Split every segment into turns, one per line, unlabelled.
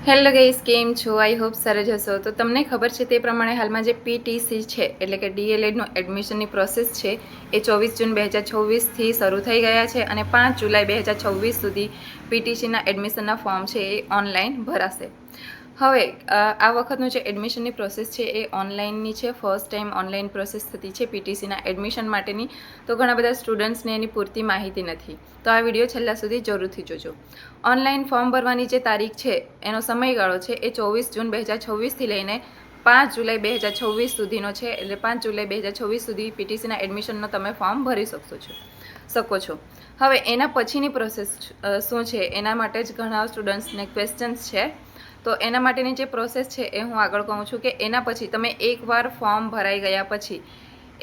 Hello guys, કેમ છો? I hope સરસ હશો. તો તમને ખબર છે તે પ્રમાણે હાલમાં જે પીટીસી છે એટલે કે ડીએલએડનો એડમિશનની પ્રોસેસ છે એ 24 જૂન 2026થી શરૂ થઈ ગયા છે અને 5 જુલાઈ 2026 સુધી પીટીસીના એડમિશનના ફોર્મ છે એ ઓનલાઈન ભરાશે. હવે આ વખતનું જે એડમિશનની પ્રોસેસ છે એ ઓનલાઈનની છે. ફર્સ્ટ ટાઈમ ઓનલાઈન પ્રોસેસ થતી છે પીટીસીના એડમિશન માટેની. તો ઘણા બધા સ્ટુડન્ટ્સને એની પૂરતી માહિતી નથી, તો આ વિડીયો છેલ્લા સુધી જરૂરથી જોજો. ઓનલાઈન ફોર્મ ભરવાની જે તારીખ છે એનો સમયગાળો છે એ 24 જૂન 2026થી લઈને 5 જુલાઈ 2026 સુધીનો છે. એટલે 5 જુલાઈ 2026 સુધી પીટીસીના એડમિશનનો તમે ફોર્મ ભરી શકો છો. હવે એના પછીની પ્રોસેસ શું છે એના માટે જ ઘણા સ્ટુડન્ટ્સને ક્વેશ્ચન્સ છે. તો એના માટેની જે પ્રોસેસ છે એ હું આગળ કહું છું કે એના પછી તમે એકવાર ફોર્મ ભરાઈ ગયા પછી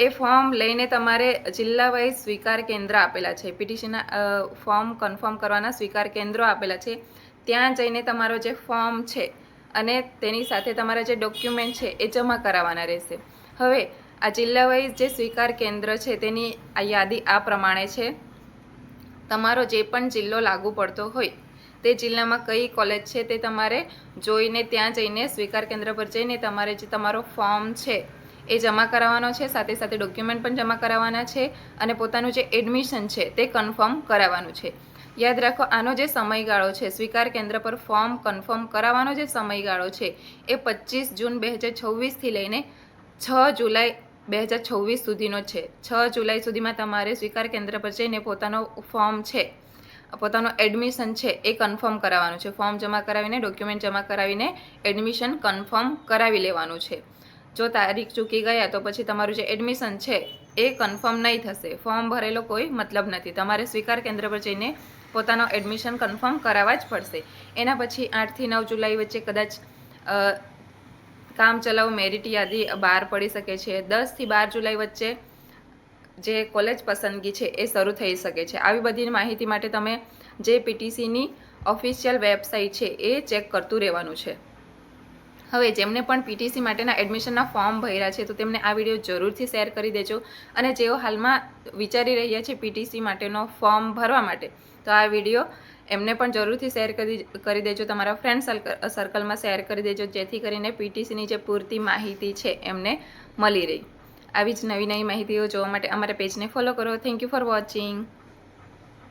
એ ફોર્મ લઈને તમારે જિલ્લા વાઇઝ સ્વીકાર કેન્દ્ર આપેલા છે, પીટીસીના ફોર્મ કન્ફર્મ કરવાના સ્વીકાર કેન્દ્રો આપેલા છે. ત્યાં જઈને તમારો જે ફોર્મ છે અને તેની સાથે તમારા જે ડોક્યુમેન્ટ છે એ જમા કરાવવાના રહેશે. હવે આ જિલ્લા વાઇઝ જે સ્વીકાર કેન્દ્ર છે તેની આ યાદી આ પ્રમાણે છે. તમારો જે પણ જિલ્લો લાગુ પડતો હોય તે જિલ્લામાં કઈ કોલેજ છે તે તમારે જોઈને ત્યાં જઈને સ્વીકાર કેન્દ્ર પર જઈને તમારે જે તમારો ફોર્મ છે એ જમા કરાવવાનો છે, સાથે સાથે ડોક્યુમેન્ટ પણ જમા કરાવવાના છે અને પોતાનું જે એડમિશન છે તે કન્ફર્મ કરાવવાનું છે. યાદ રાખો, આનો જે સમયગાળો છે સ્વીકાર કેન્દ્ર પર ફોર્મ કન્ફર્મ કરાવવાનો જે સમયગાળો છે એ 25 જૂન 2026થી લઈને 6 જુલાઈ 2026 સુધીનો છે. 6 જુલાઈ સુધીમાં તમારે સ્વીકાર કેન્દ્ર પર જઈને પોતાનો ફોર્મ છે, પોતાનું એડમિશન છે એ કન્ફર્મ કરાવવાનું છે. ફોર્મ જમા કરાવીને ડોક્યુમેન્ટ જમા કરાવીને એડમિશન કન્ફર્મ કરાવી લેવાનું છે. જો તારીખ ચૂકી ગયા તો પછી તમારું જે એડમિશન છે એ કન્ફર્મ નહીં થશે. ફોર્મ ભરેલો કોઈ મતલબ નથી. તમારે સ્વીકાર કેન્દ્ર પર જઈને પોતાનો એડમિશન કન્ફર્મ કરાવવા જ પડશે. એના પછી 8થી 9 જુલાઈ વચ્ચે કદાચ કામચલાઉ મેરિટ યાદી બહાર પડી શકે છે. 10થી 12 જુલાઈ વચ્ચે જે કોલેજ પસંદગી છે એ શરૂ થઈ શકે છે. આવી બધી માહિતી માટે તમે જે પીટીસીની ઓફિશિયલ વેબસાઇટ છે એ ચેક કરતું રહેવાનું છે. હવે જેમને પણ પીટીસી માટેના એડમિશનના ફોર્મ ભર્યા છે તો તેમને આ વિડીયો જરૂરથી શેર કરી દેજો. અને જેઓ હાલમાં વિચારી રહ્યા છે પીટીસી માટેનો ફોર્મ ભરવા માટે, તો આ વિડીયો એમને પણ જરૂરથી શેર કરી દેજો. તમારા ફ્રેન્ડ સર્કલમાં શેર કરી દેજો, જેથી કરીને પીટીસીની જે પૂરતી માહિતી છે એમને મળી રહી. આવી જ નવી નવી માહિતીઓ જોવા માટે અમારા પેજને ફોલો કરો. Thank you for watching.